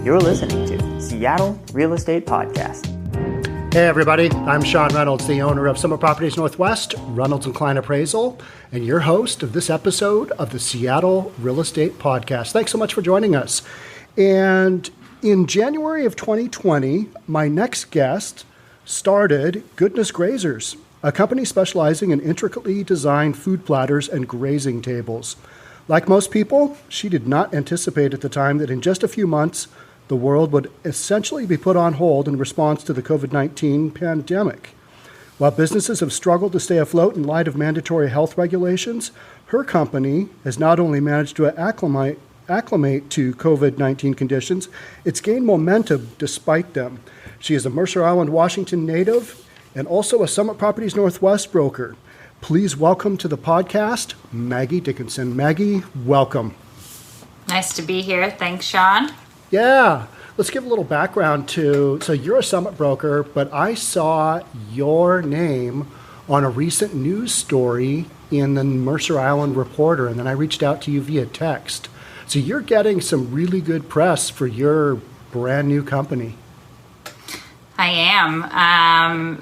You're listening to Seattle Real Estate Podcast. Hey everybody, I'm Sean Reynolds, the owner of Summit Properties Northwest, Reynolds & Klein Appraisal, and your host of this episode of the Seattle Real Estate Podcast. Thanks so much for joining us. And in January of 2020, my next guest started Goodness Grazers, a company specializing in intricately designed food platters and grazing tables. Like most people, she did not anticipate at the time that in just a few months, the world would essentially be put on hold in response to the COVID-19 pandemic. While businesses have struggled to stay afloat in light of mandatory health regulations, her company has not only managed to acclimate to COVID-19 conditions, it's gained momentum despite them. She is a Mercer Island, Washington native and also a Summit Properties Northwest broker. Please welcome to the podcast, Maggie Dickinson. Maggie, welcome. Nice to be here. Thanks, Sean. Yeah, let's give a little background so you're a Summit broker, but I saw your name on a recent news story in the Mercer Island Reporter, and then I reached out to you via text. So you're getting some really good press for your brand new company. I am.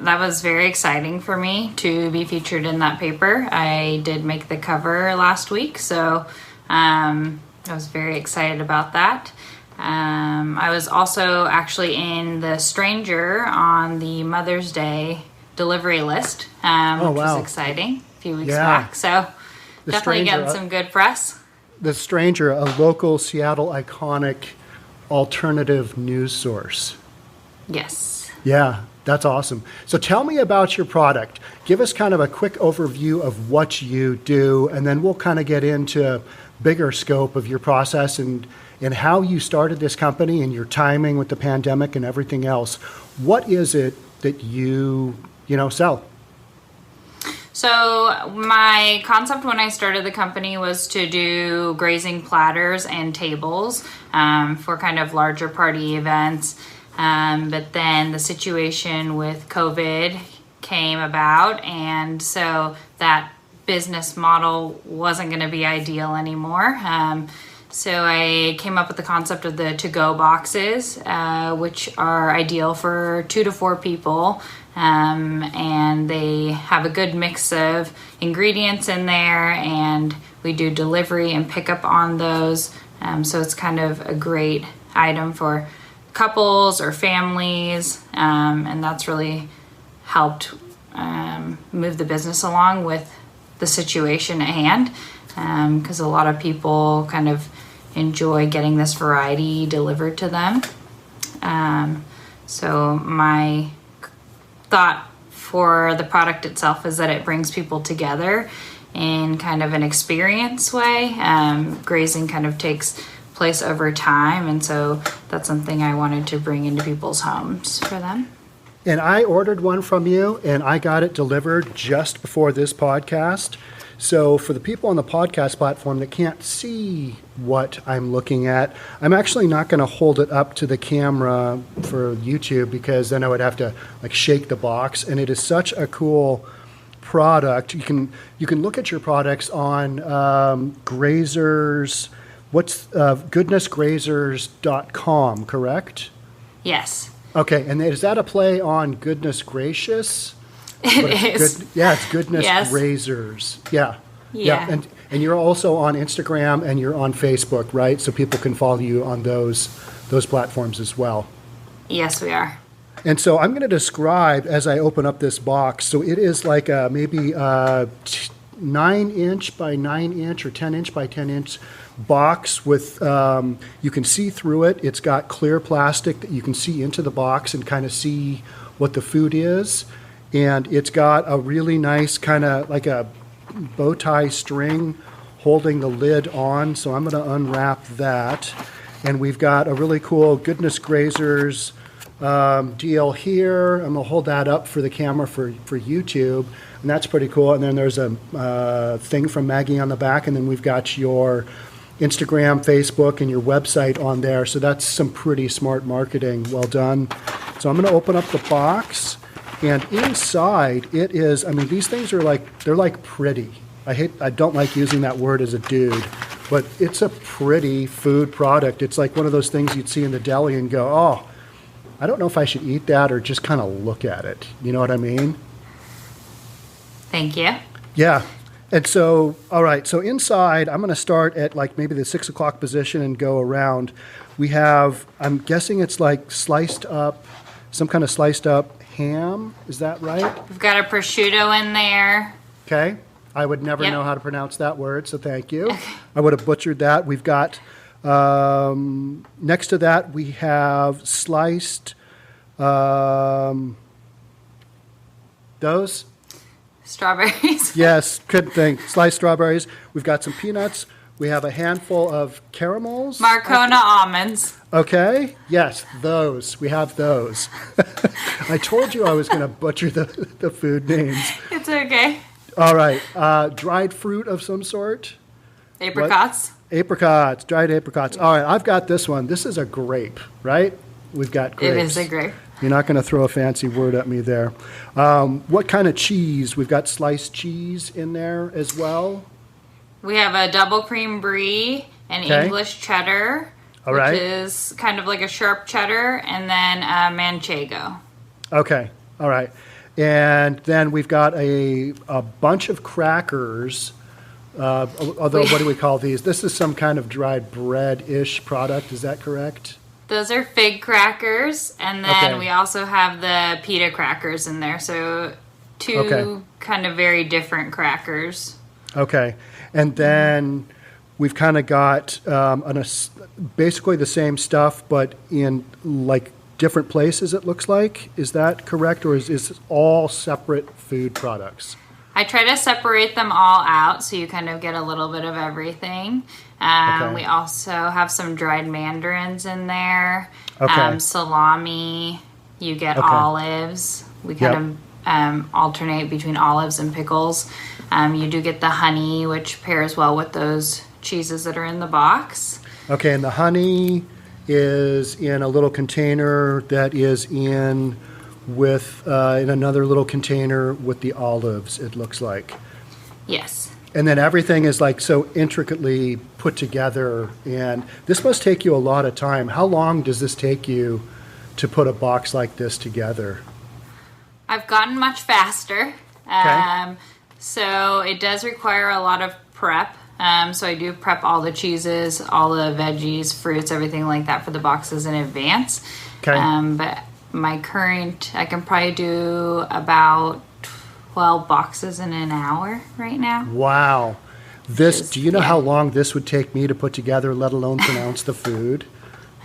That was very exciting for me to be featured in that paper. I did make the cover last week, so I was very excited about that. I was also actually in the Stranger on the Mother's Day delivery list, which was exciting a few weeks back. So definitely getting some good press. The Stranger, a local Seattle iconic alternative news source. Yes. Yeah, that's awesome. So tell me about your product. Give us kind of a quick overview of what you do, and then we'll kind of get into bigger scope of your process and how you started this company and your timing with the pandemic and everything else. What is it that you sell? So my concept when I started the company was to do grazing platters and tables for kind of larger party events. But then the situation with COVID came about, and so that business model wasn't going to be ideal anymore. So I came up with the concept of the to-go boxes, which are ideal for 2 to 4 people. And they have a good mix of ingredients in there, and we do delivery and pickup on those. So it's kind of a great item for couples or families, and that's really helped move the business along with the situation at hand, because a lot of people kind of enjoy getting this variety delivered to them. So my thought for the product itself is that it brings people together in kind of an experience way. Grazing kind of takes place over time, and so that's something I wanted to bring into people's homes for them. And I ordered one from you, and I got it delivered just before this podcast. So for the people on the podcast platform that can't see what I'm looking at, I'm actually not going to hold it up to the camera for YouTube, because then I would have to shake the box. And it is such a cool product. You can look at your products on Grazers. What's goodnessgrazers.com, correct? Yes. Okay, and is that a play on Goodness Gracious? It is. It's Goodness Yes. Grazers. Yeah. Yeah. And you're also on Instagram and you're on Facebook, right? So people can follow you on those platforms as well. Yes, we are. And so I'm going to describe as I open up this box. So it is like maybe 9-inch by 9-inch or 10-inch by 10-inch box with, you can see through it. It's got clear plastic that you can see into the box and kind of see what the food is. And it's got a really nice kind of like a bow tie string holding the lid on. So I'm going to unwrap that. And we've got a really cool Goodness Grazers deal here. I'm going to hold that up for the camera for YouTube. And that's pretty cool. And then there's a thing from Maggie on the back. And then we've got your Instagram, Facebook, and your website on there. So that's some pretty smart marketing. Well done. So I'm going to open up the box. And inside it is, these things are they're pretty. I don't like using that word as a dude, but it's a pretty food product. It's like one of those things you'd see in the deli and go, oh, I don't know if I should eat that or just kind of look at it. You know what I mean? Thank you. Yeah. And so, all right, so inside, I'm going to start at like maybe the 6 o'clock position and go around. We have, I'm guessing it's like sliced up, some kind of sliced up ham. Is that right? We've got a prosciutto in there. Okay. I would never know how to pronounce that word, so thank you. I would have butchered that. We've got, next to that, we have sliced, those? Strawberries. Yes, couldn't think. Sliced strawberries. We've got some peanuts. We have a handful of caramels. Marcona almonds. Okay. Yes, those. We have those. I told you I was going to butcher the food names. It's okay. All right. Dried fruit of some sort. Apricots. What? Apricots. Dried apricots. All right. I've got this one. This is a grape, right? We've got grapes. It is a grape. You're not going to throw a fancy word at me there. What kind of cheese? We've got sliced cheese in there as well. We have a double cream brie, an English cheddar, which is kind of like a sharp cheddar, and then a manchego. Okay. All right. And then we've got a bunch of crackers. Although, what do we call these? This is some kind of dried bread-ish product. Is that correct? Those are fig crackers, and then we also have the pita crackers in there. So two kind of very different crackers. Okay. And then we've kind of got basically the same stuff, but in like different places, it looks like. Is that correct, or is this all separate food products? I try to separate them all out so you kind of get a little bit of everything. We also have some dried mandarins in there, salami, you get olives. We kind of alternate between olives and pickles. You do get the honey, which pairs well with those cheeses that are in the box. Okay, and the honey is in a little container that is in another little container with the olives, it looks like. Yes. And then everything is like so intricately put together, and this must take you a lot of time. How long does this take you to put a box like this together? I've gotten much faster. So it does require a lot of prep. So I do prep all the cheeses, all the veggies, fruits, everything like that for the boxes in advance. But my current, I can probably do about 12 boxes in an hour right now. Wow. Do you know how long this would take me to put together, let alone pronounce the food?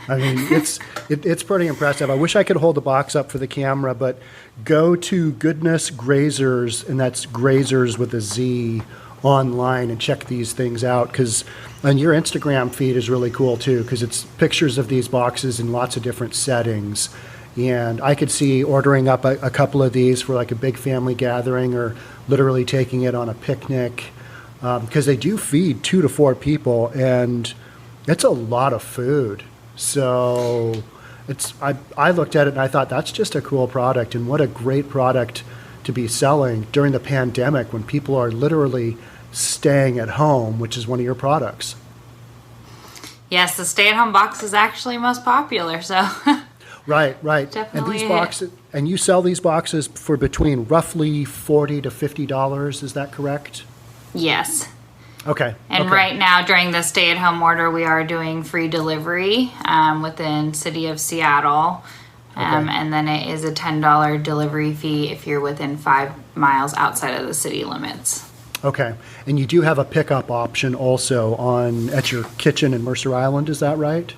I mean, it's pretty impressive. I wish I could hold the box up for the camera, but go to Goodness Grazers, and that's Grazers with a Z, online, and check these things out, because and your Instagram feed is really cool too, because it's pictures of these boxes in lots of different settings. And I could see ordering up a couple of these for like a big family gathering, or literally taking it on a picnic, because they do feed 2 to 4 people, and it's a lot of food. So I looked at it and I thought, that's just a cool product, and what a great product to be selling during the pandemic when people are literally staying at home, which is one of your products. Yes, the stay-at-home box is actually most popular, so... Right. Definitely. And these boxes, and you sell these boxes for between roughly $40 to $50, is that correct? Yes. Okay. And right now, during the stay-at-home order, we are doing free delivery within City of Seattle. And then it is a $10 delivery fee if you're within 5 miles outside of the city limits. Okay. And you do have a pickup option also at your kitchen in Mercer Island, is that right?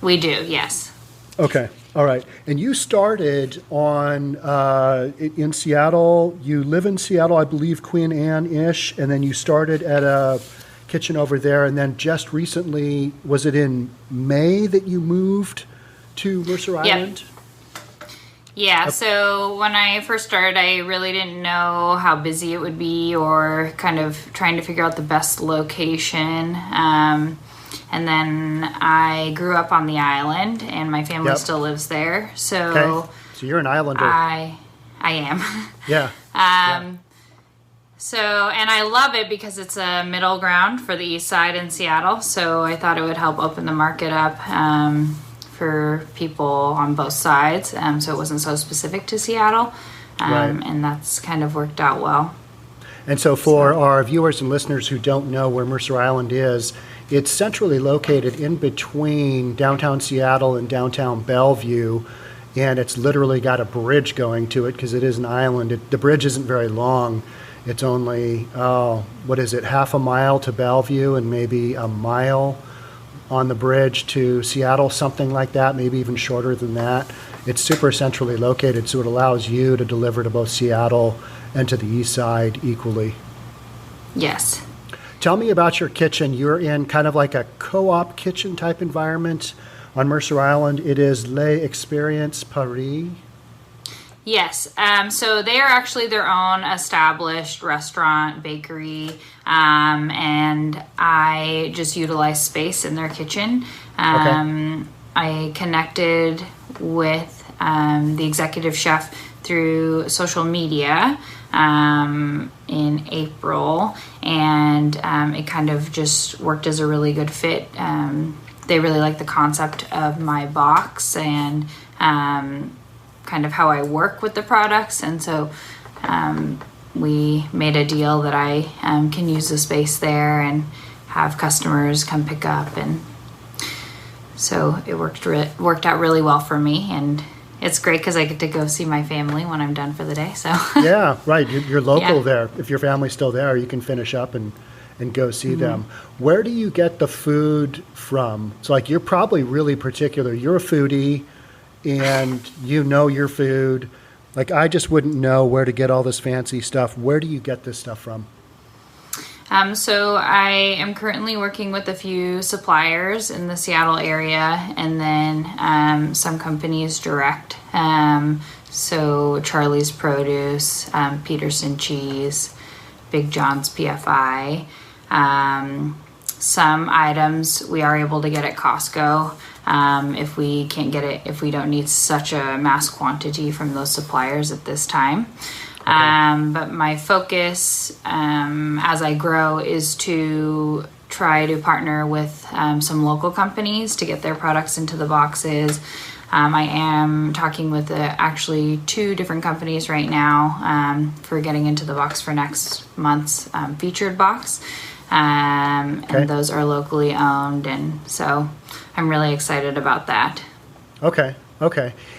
We do, yes. Okay. All right. And you started in Seattle. You live in Seattle, I believe, Queen Anne-ish, and then you started at a kitchen over there, and then just recently, was it in May that you moved to Mercer Island? Yeah, so when I first started, I really didn't know how busy it would be, or kind of trying to figure out the best location. And then I grew up on the island, and my family still lives there. So you're an islander. I am. Yeah. So, and I love it because it's a middle ground for the east side in Seattle. So I thought it would help open the market up for people on both sides. So it wasn't so specific to Seattle. Right. And that's kind of worked out well. And so for our viewers and listeners who don't know where Mercer Island is, it's centrally located in between downtown Seattle and downtown Bellevue. And it's literally got a bridge going to it because it is an island. The bridge isn't very long. It's only, half a mile to Bellevue and maybe a mile on the bridge to Seattle, something like that, maybe even shorter than that. It's super centrally located, so it allows you to deliver to both Seattle and to the east side equally. Yes. Tell me about your kitchen. You're in kind of like a co-op kitchen type environment on Mercer Island. It is L'Expérience Paris. Yes. So they are actually their own established restaurant, bakery, and I just utilize space in their kitchen. I connected with the executive chef through social media in April, and it kind of just worked as a really good fit. They really like the concept of my box and kind of how I work with the products, and so we made a deal that I can use the space there and have customers come pick up, and so it worked out really well for me, and it's great because I get to go see my family when I'm done for the day. So yeah, right. You're local there. If your family's still there, you can finish up and go see them. Where do you get the food from? So like, you're probably really particular. You're a foodie and you know your food. Like, I just wouldn't know where to get all this fancy stuff. Where do you get this stuff from? So I am currently working with a few suppliers in the Seattle area, and then some companies direct. So Charlie's Produce, Peterson Cheese, Big John's PFI. Some items we are able to get at Costco. If we can't get it, if we don't need such a mass quantity from those suppliers at this time. But my focus as I grow is to try to partner with some local companies to get their products into the boxes. I am talking with actually 2 different companies right now for getting into the box for next month's featured box. And those are locally owned, and so I'm really excited about that. Okay.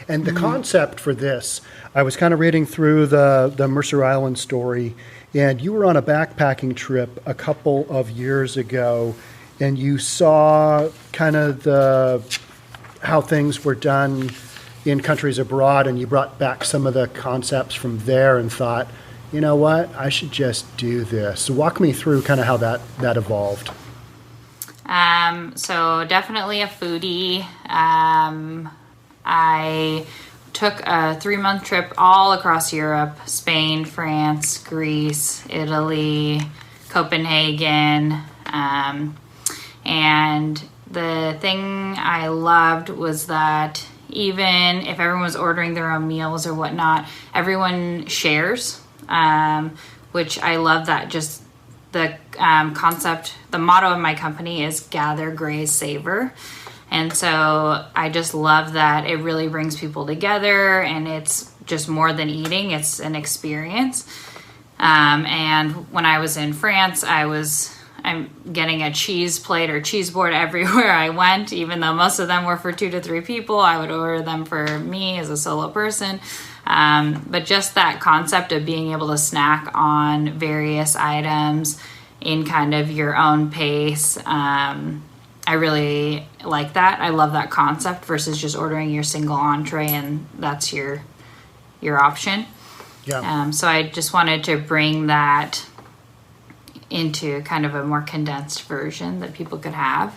And the concept for this, I was kind of reading through the Mercer Island story, and you were on a backpacking trip a couple of years ago, and you saw kind of how things were done in countries abroad, and you brought back some of the concepts from there and thought, you know what, I should just do this. So walk me through kind of how that evolved. So definitely a foodie. I took a 3-month trip all across Europe: Spain, France, Greece, Italy, Copenhagen. And the thing I loved was that even if everyone was ordering their own meals or whatnot, everyone shares, which I love that. Just the concept, the motto of my company is gather, graze, savor. And so I just love that it really brings people together, and it's just more than eating, it's an experience. And when I was in France, I'm getting a cheese plate or cheese board everywhere I went, even though most of them were for 2 to 3 people. I would order them for me as a solo person. But just that concept of being able to snack on various items in kind of your own pace, I really like that. I love that concept versus just ordering your single entree and that's your option. Yeah. So I just wanted to bring that into kind of a more condensed version that people could have.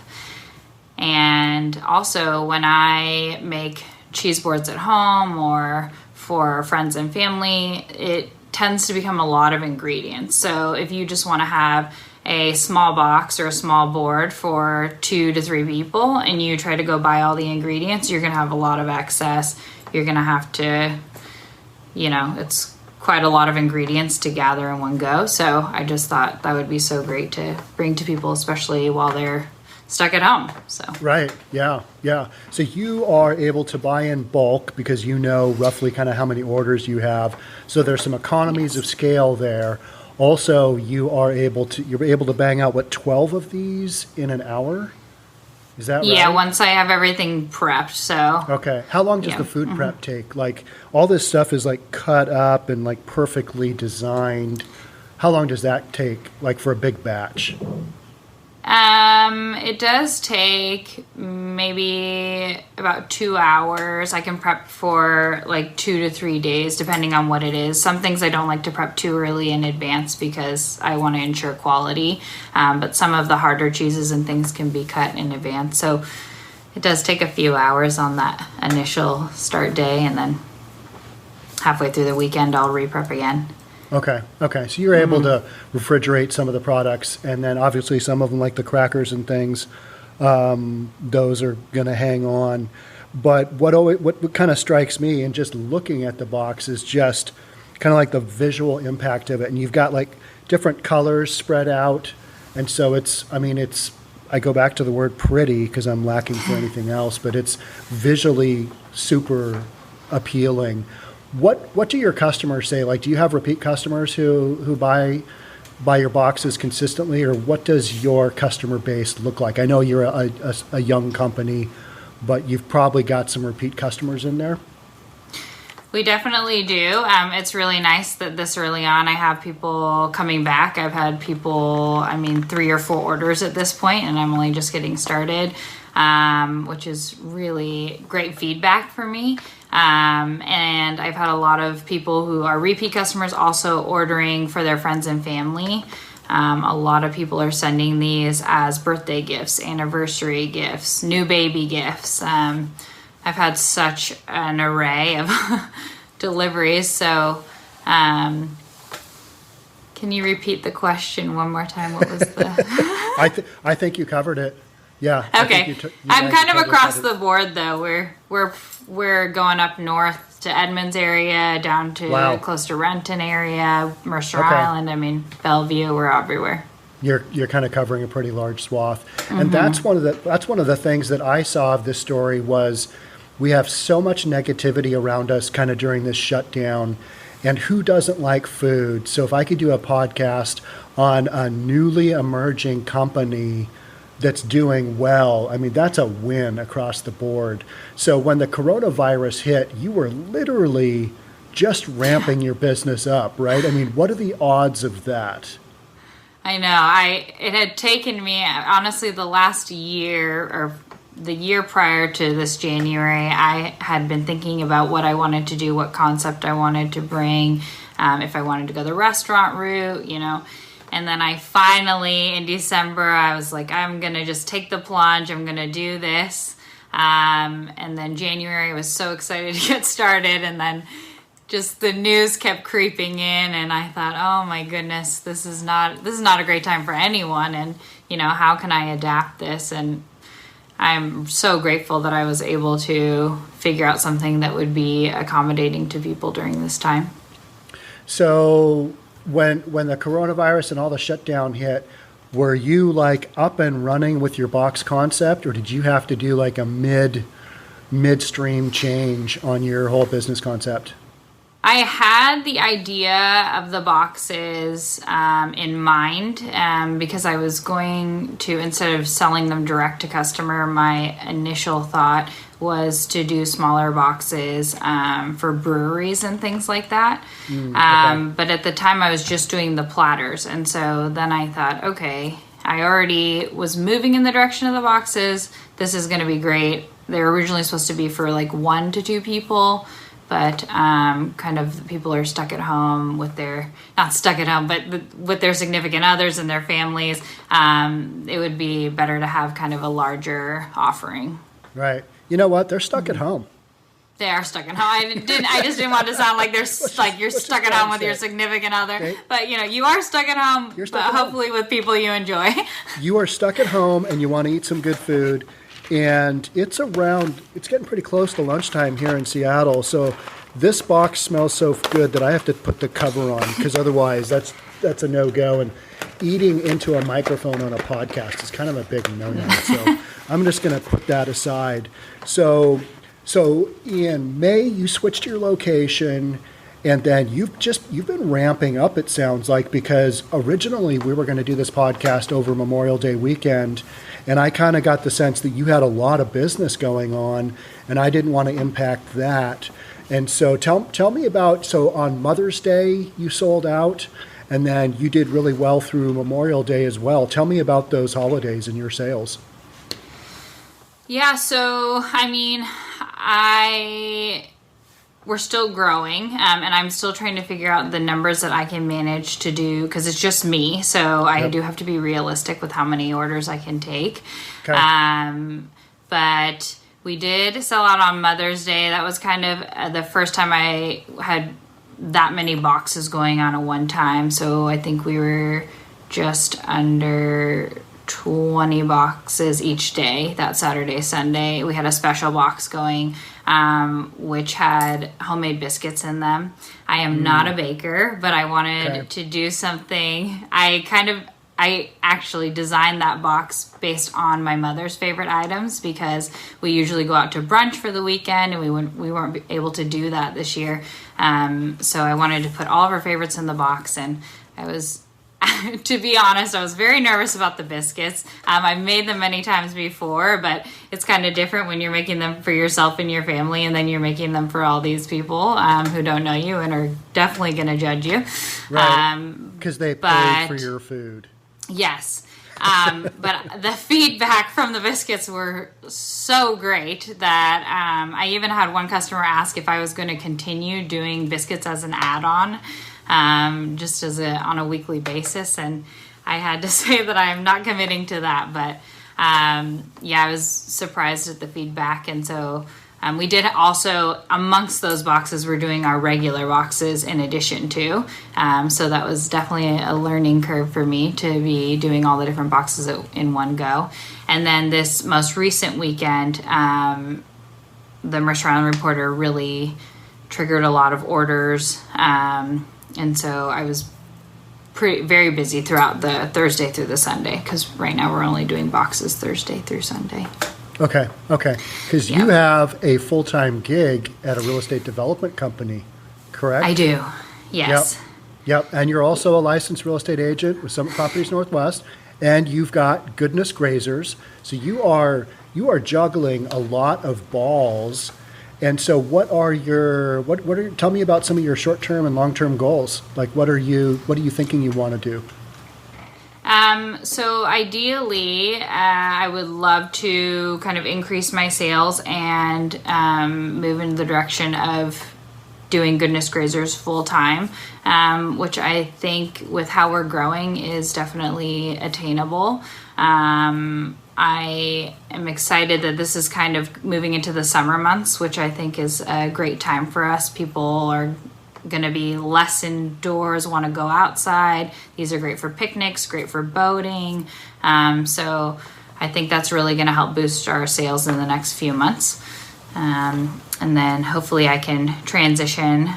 And also, when I make cheese boards at home or for friends and family, it tends to become a lot of ingredients. So if you just want to have a small box or a small board for 2 to 3 people and you try to go buy all the ingredients, you're going to have a lot of excess. You're going to have to, it's quite a lot of ingredients to gather in one go. So I just thought that would be so great to bring to people, especially while they're stuck at home. So Right. Yeah. Yeah. So you are able to buy in bulk because you know roughly kind of how many orders you have. So there's some economies of scale there. Also, you're able to bang out 12 of these in an hour? Is that right? Yeah, once I have everything prepped. So okay. How long does the food prep take? Like all this stuff is like cut up and like perfectly designed. How long does that take, like for a big batch? It does take maybe about 2 hours. I can prep for like 2 to 3 days, depending on what it is. Some things I don't like to prep too early in advance because I want to ensure quality. But some of the harder cheeses and things can be cut in advance. So it does take a few hours on that initial start day, and then halfway through the weekend, I'll re-prep again. Okay. So you're able to refrigerate some of the products, and then obviously some of them, like the crackers and things, those are going to hang on. But what kind of strikes me in just looking at the box is just kind of like the visual impact of it. And you've got like different colors spread out, and so I go back to the word pretty because I'm lacking for anything else, but it's visually super appealing. What do your customers say? Like, do you have repeat customers who buy your boxes consistently, or what does your customer base look like? I know you're a young company, but you've probably got some repeat customers in there. We definitely do. It's really nice that this early on I have people coming back. I've had people, 3 or 4 orders at this point, and I'm only just getting started, which is really great feedback for me. And I've had a lot of people who are repeat customers also ordering for their friends and family. A lot of people are sending these as birthday gifts, anniversary gifts, new baby gifts. I've had such an array of deliveries. So, can you repeat the question one more time? What was the? I think you covered it. Yeah. Okay. I'm kind of across the board though. We're going up north to Edmonds area, down to close to Renton area, Mercer Island. Bellevue. We're everywhere. You're kind of covering a pretty large swath, and that's one of the things that I saw of this story was we have so much negativity around us kind of during this shutdown, and who doesn't like food? So if I could do a podcast on a newly emerging company that's doing well, that's a win across the board. So when the coronavirus hit, you were literally just ramping your business up, right? What are the odds of that? I know. It had taken me, honestly, the last year or the year prior to this January, I had been thinking about what I wanted to do, what concept I wanted to bring, if I wanted to go the restaurant route, And then I finally, in December, I was like, I'm going to just take the plunge. I'm going to do this. And then January, I was so excited to get started. And then just the news kept creeping in. And I thought, oh my goodness, this is not a great time for anyone. And, how can I adapt this? And I'm so grateful that I was able to figure out something that would be accommodating to people during this time. So when the coronavirus and all the shutdown hit, were you like up and running with your box concept, or did you have to do like a midstream change on your whole business concept? I had the idea of the boxes in mind because I was going to, instead of selling them direct to customer, my initial thought was to do smaller boxes for breweries and things like that. But at the time I was just doing the platters. And so then I thought, okay, I already was moving in the direction of the boxes. This is going to be great. They were originally supposed to be for like 1 to 2 people. But kind of people are stuck at home with not stuck at home, but with their significant others and their families. It would be better to have kind of a larger offering. Right. You know what? They're stuck at home. They are stuck at home. I just didn't want to sound like you're stuck at home with your significant other. Okay. But you are stuck at home, but hopefully with people you enjoy. You are stuck at home and you want to eat some good food. and it's getting pretty close to lunchtime here in Seattle. So this box smells so good that I have to put the cover on, because otherwise that's a no-go. And eating into a microphone on a podcast is kind of a big no-no. So I'm just going to put that aside. So in May, you switched your location, and then you've been ramping up, it sounds like, because originally we were going to do this podcast over Memorial Day weekend, and I kind of got the sense that you had a lot of business going on, and I didn't want to impact that. And so tell me about, so on Mother's Day you sold out, and then you did really well through Memorial Day as well. Tell me about those holidays and your sales. Yeah, so I mean, we're still growing, and I'm still trying to figure out the numbers that I can manage to do, because it's just me, so I do have to be realistic with how many orders I can take. Okay. But we did sell out on Mother's Day. That was kind of the first time I had that many boxes going on at one time, so I think we were just under 20 boxes each day that Saturday, Sunday. We had a special box going, which had homemade biscuits in them. I am not a baker, but I wanted to do something. I actually designed that box based on my mother's favorite items, because we usually go out to brunch for the weekend, and we weren't able to do that this year. So I wanted to put all of her favorites in the box, and I was, to be honest, I was very nervous about the biscuits. I've made them many times before, but it's kind of different when you're making them for yourself and your family, and then you're making them for all these people who don't know you and are definitely going to judge you. Right, because they paid for your food. Yes. But the feedback from the biscuits were so great that I even had one customer ask if I was going to continue doing biscuits as an add-on, just on a weekly basis, and I had to say that I am not committing to that. But I was surprised at the feedback, and so we did also, amongst those boxes, we're doing our regular boxes in addition to. So that was definitely a learning curve for me to be doing all the different boxes in one go. And then this most recent weekend, the Mercer Island Reporter really triggered a lot of orders. And so I was very busy throughout the Thursday through the Sunday, because right now we're only doing boxes Thursday through Sunday. Okay. Because you have a full-time gig at a real estate development company, correct? I do, yes. Yep. And you're also a licensed real estate agent with Summit Properties Northwest, and you've got Goodness Grazers. So you are juggling a lot of balls. And so tell me about some of your short-term and long-term goals. Like, what are you thinking you want to do? So ideally, I would love to kind of increase my sales and move in the direction of doing Goodness Grazers full time, which I think with how we're growing is definitely attainable. I am excited that this is kind of moving into the summer months, which I think is a great time for us. People are going to be less indoors, want to go outside. These are great for picnics, great for boating. So I think that's really going to help boost our sales in the next few months. And then hopefully I can transition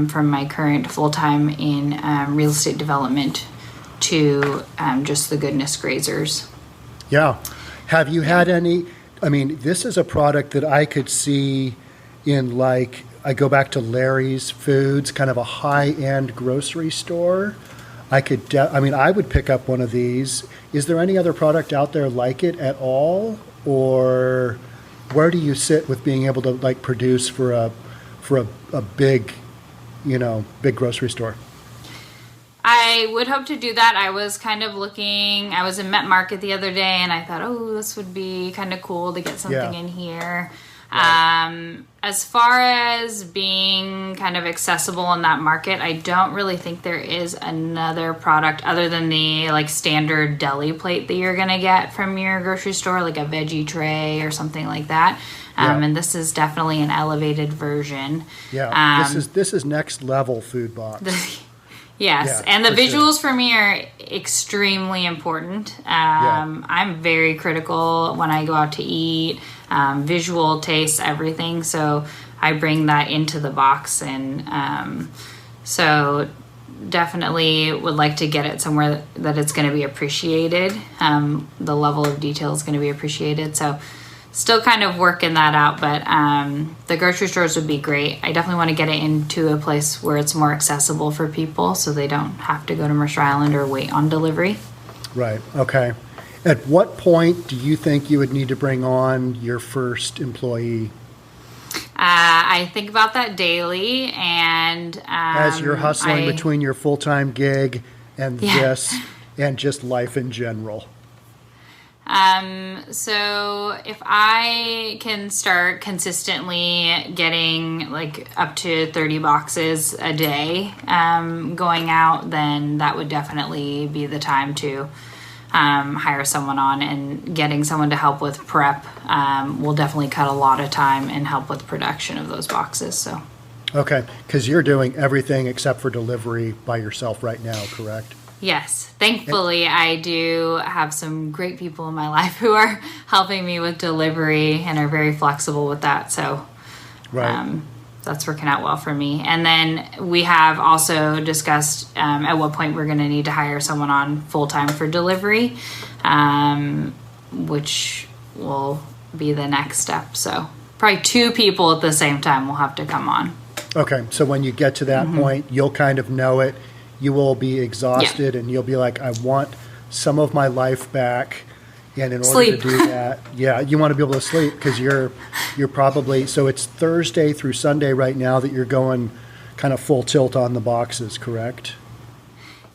from my current full-time in real estate development to just the Goodness Grazers. Yeah. Have you had any, this is a product that I could see in, like, I go back to Larry's Foods, kind of a high-end grocery store. I would pick up one of these. Is there any other product out there like it at all? Or where do you sit with being able to, like, produce for a big, big grocery store? I would hope to do that. I was kind of looking, I was in Met Market the other day, and I thought, this would be kind of cool to get something in here. Right. As far as being kind of accessible in that market, I don't really think there is another product other than the standard deli plate that you're going to get from your grocery store, like a veggie tray or something like that. And this is definitely an elevated version. Yeah, this is next level food box. Yes, Yeah, and the for visuals sure. for me are extremely important. I'm very critical when I go out to eat. Visual, taste, everything. So I bring that into the box, and so definitely would like to get it somewhere that it's going to be appreciated. The level of detail is going to be appreciated. So still kind of working that out, but the grocery stores would be great. I definitely want to get it into a place where it's more accessible for people so they don't have to go to Mercer Island or wait on delivery. Right. Okay. At what point do you think you would need to bring on your first employee? I think about that daily, and As you're hustling between your full-time gig and this and just life in general. So if I can start consistently getting like up to 30 boxes a day going out, then that would definitely be the time to hire someone on, and getting someone to help with prep will definitely cut a lot of time and help with production of those boxes. So. Okay, because you're doing everything except for delivery by yourself right now, correct? Yes. Thankfully, I do have some great people in my life who are helping me with delivery and are very flexible with that. So Right. that's working out well for me. And then we have also discussed at what point we're going to need to hire someone on full-time for delivery, which will be the next step. So probably 2 people at the same time will have to come on. Okay, so when you get to that point, you'll kind of know it. You will be exhausted, and you'll be like, I want some of my life back. And in order to do that, you want to be able to sleep, because you're probably, so it's Thursday through Sunday right now that you're going kind of full tilt on the boxes, correct?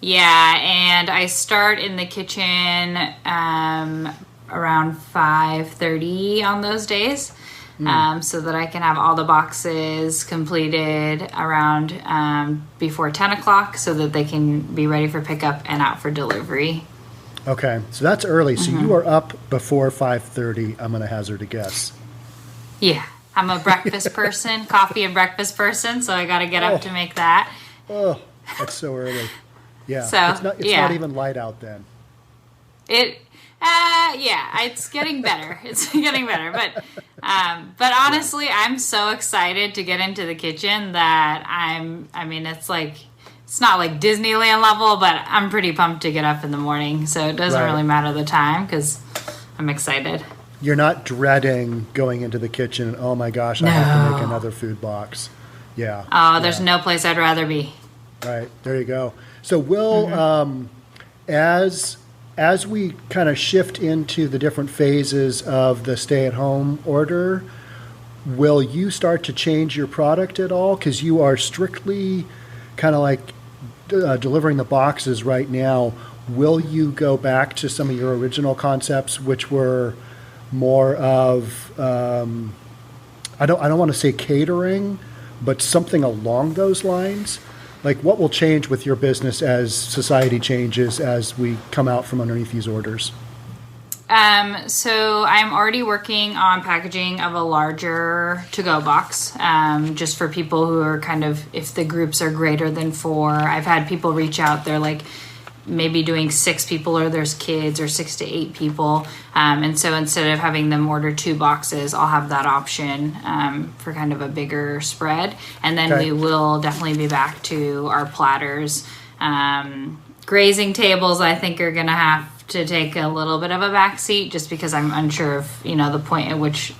Yeah, and I start in the kitchen around 5:30 on those days, so that I can have all the boxes completed around before 10 o'clock, so that they can be ready for pickup and out for delivery. Okay, so that's early. So you are up before 5:30, I'm going to hazard a guess. Yeah, I'm a breakfast person, coffee and breakfast person, so I got to get up to make that. Oh, that's so early. Yeah, So, it's not even light out then. It's getting better. It's getting better, but honestly, I'm so excited to get into the kitchen that it's not like Disneyland level, but I'm pretty pumped to get up in the morning. So it doesn't really matter the time, because I'm excited. You're not dreading going into the kitchen. Oh my gosh, I have to make another food box. Yeah. Oh, there's no place I'd rather be. Right. There you go. So we'll, as we kind of shift into the different phases of the stay-at-home order, will you start to change your product at all? Because you are strictly kind of like delivering the boxes right now. Will you go back to some of your original concepts, which were more of, I don't want to say catering, but something along those lines? Like, what will change with your business as society changes, as we come out from underneath these orders? So I'm already working on packaging of a larger to-go box, just for people who are kind of, if the groups are greater than 4. I've had people reach out, they're like maybe doing 6 people, or there's kids, or 6 to 8 people. And so instead of having them order 2 boxes, I'll have that option for kind of a bigger spread. And then we will definitely be back to our platters. Grazing tables, I think, are going to have to take a little bit of a back seat, just because I'm unsure of, the point at which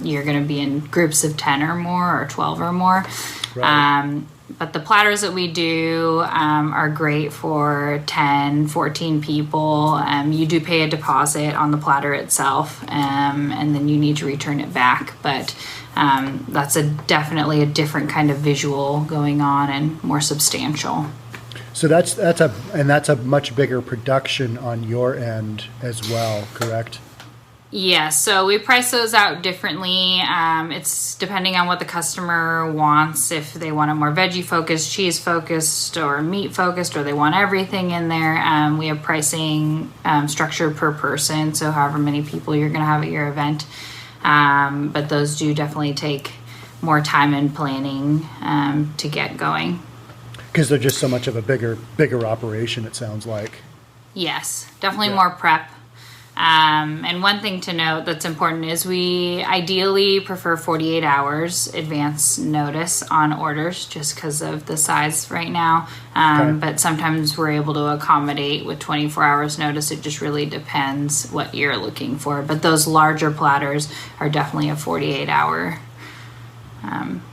you're going to be in groups of 10 or more, or 12 or more. Right. But the platters that we do are great for 10, 14 people. You do pay a deposit on the platter itself, and then you need to return it back. But that's definitely a different kind of visual going on, and more substantial. So that's a much bigger production on your end as well, correct? Yeah, so we price those out differently. It's depending on what the customer wants. If they want it more veggie focused, cheese focused, or meat focused, or they want everything in there, we have pricing structured per person. So however many people you're going to have at your event. But those do definitely take more time and planning to get going. Because they're just so much of a bigger operation, it sounds like. Yes, definitely more prep. And one thing to note that's important is we ideally prefer 48 hours advance notice on orders just because of the size right now. But sometimes we're able to accommodate with 24 hours notice. It just really depends what you're looking for. But those larger platters are definitely a 48-hour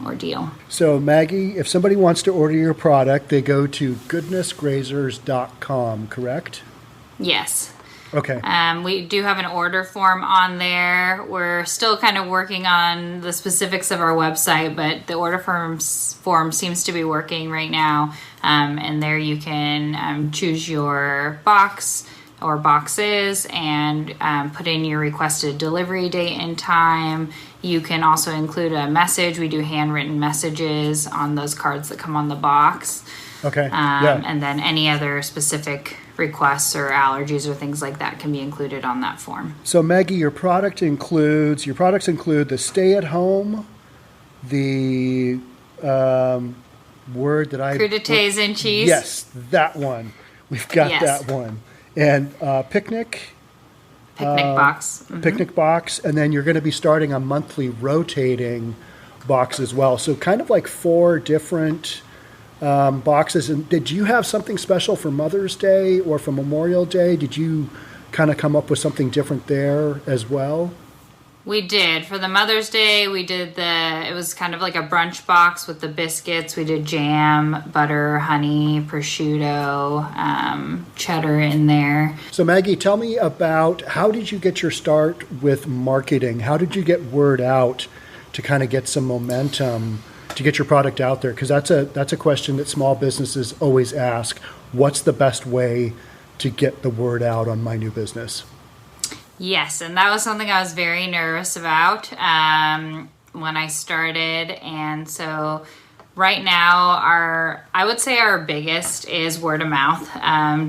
ordeal. So Maggie, if somebody wants to order your product, they go to goodnessgrazers.com, correct? Yes. Okay. We do have an order form on there. We're still kind of working on the specifics of our website, but the order form seems to be working right now. And there you can choose your box or boxes and put in your requested delivery date and time. You can also include a message. We do handwritten messages on those cards that come on the box. Okay. And then any other specific requests or allergies or things like that can be included on that form. So Maggie, your products include the stay at home, the word that I crudités and cheese. Yes, that one. We've got that one. And picnic box. Mm-hmm. Picnic box, and then you're going to be starting a monthly rotating box as well. So kind of like 4 different boxes. And did you have something special for Mother's Day or for Memorial Day? Did you kind of come up with something different there as well? We did. For the Mother's Day, we did it was kind of like a brunch box with the biscuits. We did jam, butter, honey, prosciutto, cheddar in there. So Maggie, tell me about, how did you get your start with marketing? How did you get word out to kind of get some momentum to get your product out there? Because that's a question that small businesses always ask. What's the best way to get the word out on my new business? Yes, and that was something I was very nervous about when I started. And so right now, I would say our biggest is word of mouth,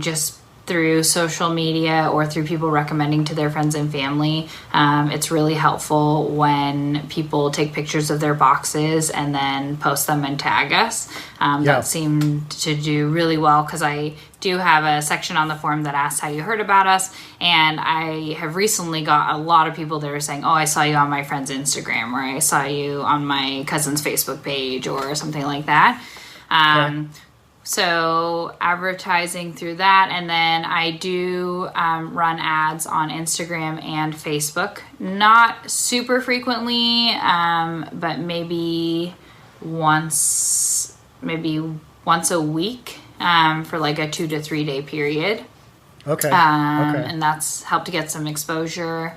just through social media or through people recommending to their friends and family. It's really helpful when people take pictures of their boxes and then post them and tag us. That seemed to do really well because I do have a section on the form that asks how you heard about us, and I have recently got a lot of people that are saying, oh, I saw you on my friend's Instagram, or I saw you on my cousin's Facebook page, or something like that. So advertising through that, and then I do run ads on Instagram and Facebook, not super frequently, but maybe once a week. For like a 2 to 3 day period. Okay. And that's helped to get some exposure.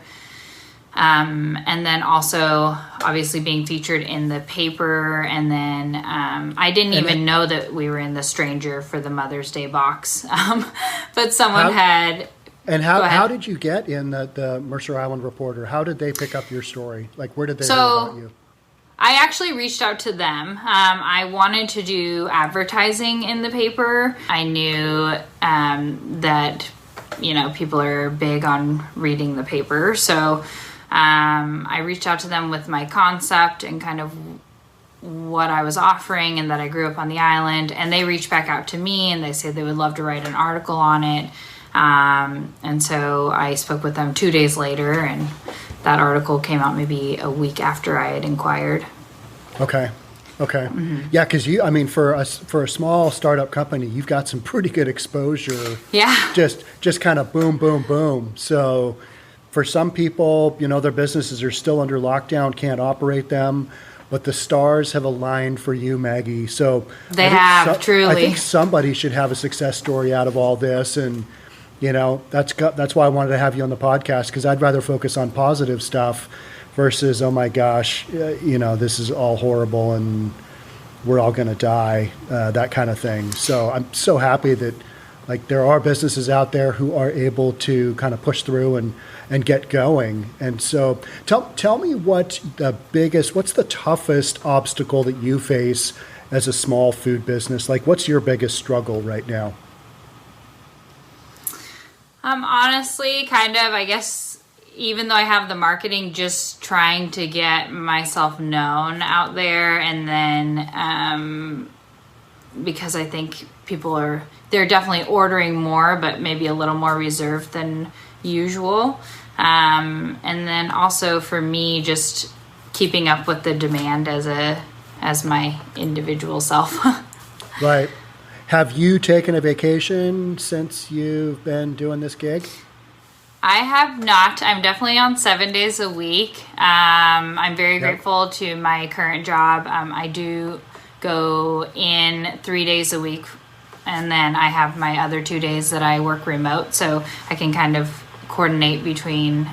And then also obviously being featured in the paper. And then I didn't even know that we were in the Stranger for the Mother's Day box. But someone had... And how did you get in the Mercer Island Reporter? How did they pick up your story? Like, where did they hear about you? I actually reached out to them. I wanted to do advertising in the paper. I knew that, people are big on reading the paper. So I reached out to them with my concept and kind of what I was offering and that I grew up on the island. And they reached back out to me and they said they would love to write an article on it. And so I spoke with them 2 days later, and that article came out maybe a week after I had inquired. Okay. Mm-hmm. Yeah, because for a small startup company, you've got some pretty good exposure. Yeah. Just kind of boom, boom, boom. So for some people, their businesses are still under lockdown, can't operate them, but the stars have aligned for you, Maggie. So they have, truly. I think somebody should have a success story out of all this, and that's why I wanted to have you on the podcast, because I'd rather focus on positive stuff versus, oh my gosh, this is all horrible and we're all going to die, that kind of thing. So I'm so happy that there are businesses out there who are able to kind of push through and get going. And so tell me what's the toughest obstacle that you face as a small food business? Like, what's your biggest struggle right now? Honestly, kind of, I guess, even though I have the marketing, just trying to get myself known out there, and then because I think they're definitely ordering more, but maybe a little more reserved than usual. And then also for me, just keeping up with the demand as my individual self. Right. Have you taken a vacation since you've been doing this gig? I have not. I'm definitely on 7 days a week. I'm very grateful to my current job. I do go in 3 days a week, and then I have my other 2 days that I work remote, so I can kind of coordinate between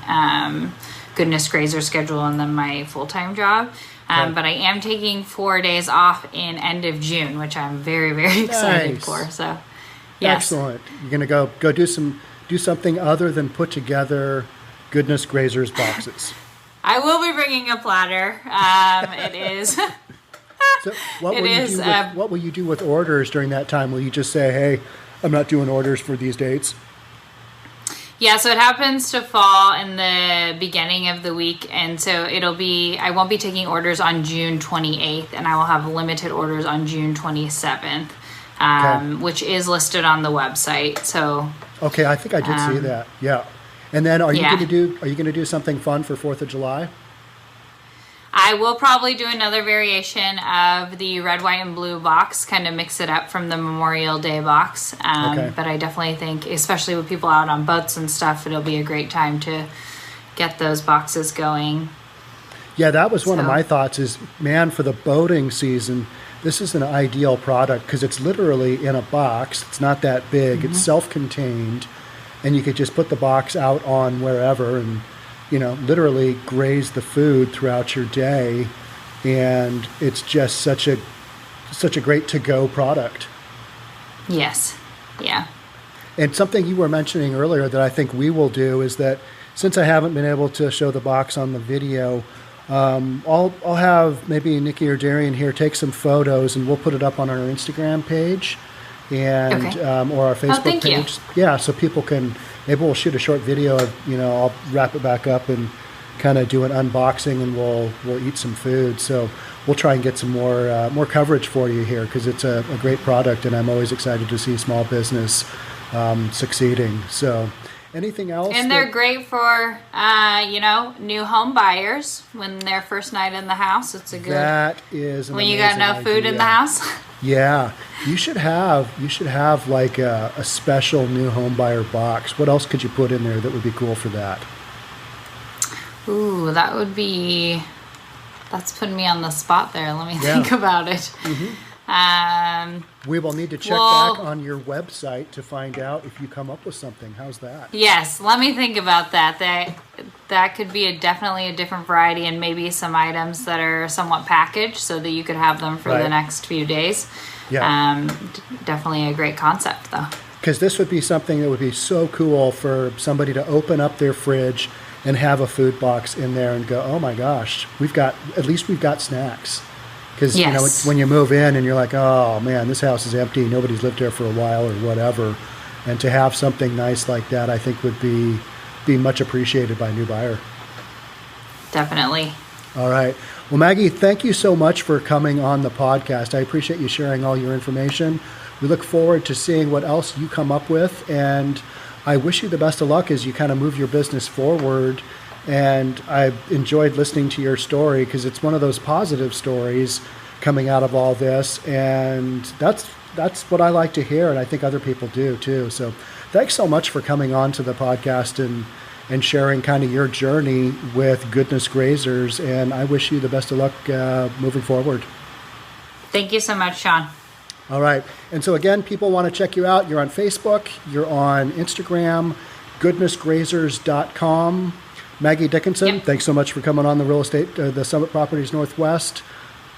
Goodness Grazers schedule and then my full-time job. But I am taking 4 days off in end of June, which I'm very, very excited for. So, yes. Excellent. You're going to go do something other than put together Goodness Grazers boxes. I will be bringing a platter. It is. So what will you do with orders during that time? Will you just say, hey, I'm not doing orders for these dates? Yeah, so it happens to fall in the beginning of the week, and so I won't be taking orders on June 28th, and I will have limited orders on June 27th, which is listed on the website. So okay, I think I did see that. Yeah, and then are you going to do something fun for 4th of July? I will probably do another variation of the red, white, and blue box, kind of mix it up from the Memorial Day box. But I definitely think, especially with people out on boats and stuff, it'll be a great time to get those boxes going. Yeah, that was one of my thoughts is, man, for the boating season, this is an ideal product because it's literally in a box. It's not that big. Mm-hmm. It's self-contained, and you could just put the box out on wherever and literally graze the food throughout your day, and it's just such a great to-go product. Yes. Yeah. And something you were mentioning earlier that I think we will do is that since I haven't been able to show the box on the video, I'll have maybe Nikki or Darian here take some photos, and we'll put it up on our Instagram page and or our Facebook page. Yeah, so people can. Maybe we'll shoot a short video of, I'll wrap it back up and kind of do an unboxing, and we'll eat some food. So we'll try and get some more coverage for you here because it's a great product, and I'm always excited to see small business succeeding. So anything else? And they're great for, new home buyers when their first night in the house. It's a good. That is an when you got no food in the house. Yeah, you should have like a special new home buyer box. What else could you put in there that would be cool for that? Ooh, that's putting me on the spot there. Let me think about it. Mm-hmm. We will need to check back on your website to find out if you come up with something. How's that? Yes, let me think about that. That could be definitely a different variety, and maybe some items that are somewhat packaged so that you could have them for the next few days. Yeah. Definitely a great concept, though. Because this would be something that would be so cool for somebody to open up their fridge and have a food box in there and go, oh my gosh, we've got snacks. Because when you move in and you're like, oh man, this house is empty, nobody's lived there for a while or whatever, and to have something nice like that, I think would be much appreciated by a new buyer. Definitely. All right. Well, Maggie, thank you so much for coming on the podcast. I appreciate you sharing all your information. We look forward to seeing what else you come up with, and I wish you the best of luck as you kind of move your business forward. And I've enjoyed listening to your story because it's one of those positive stories coming out of all this, and that's what I like to hear, and I think other people do too. So thanks so much for coming on to the podcast and sharing kind of your journey with Goodness Grazers, and I wish you the best of luck moving forward. Thank you so much, Sean. All right. And so again, people want to check you out. You're on Facebook, you're on Instagram, goodnessgrazers.com. Maggie Dickinson, thanks so much for coming on the Summit Properties Northwest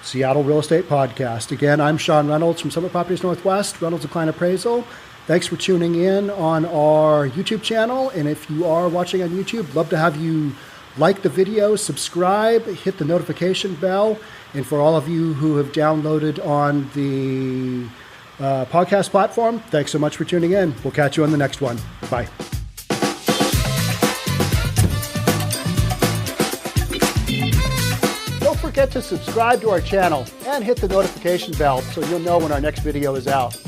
Seattle Real Estate Podcast. Again, I'm Sean Reynolds from Summit Properties Northwest, Reynolds and Klein Appraisal. Thanks for tuning in on our YouTube channel. And if you are watching on YouTube, love to have you like the video, subscribe, hit the notification bell. And for all of you who have downloaded on the podcast platform, thanks so much for tuning in. We'll catch you on the next one. Bye. forget to subscribe to our channel and hit the notification bell so you'll know when our next video is out.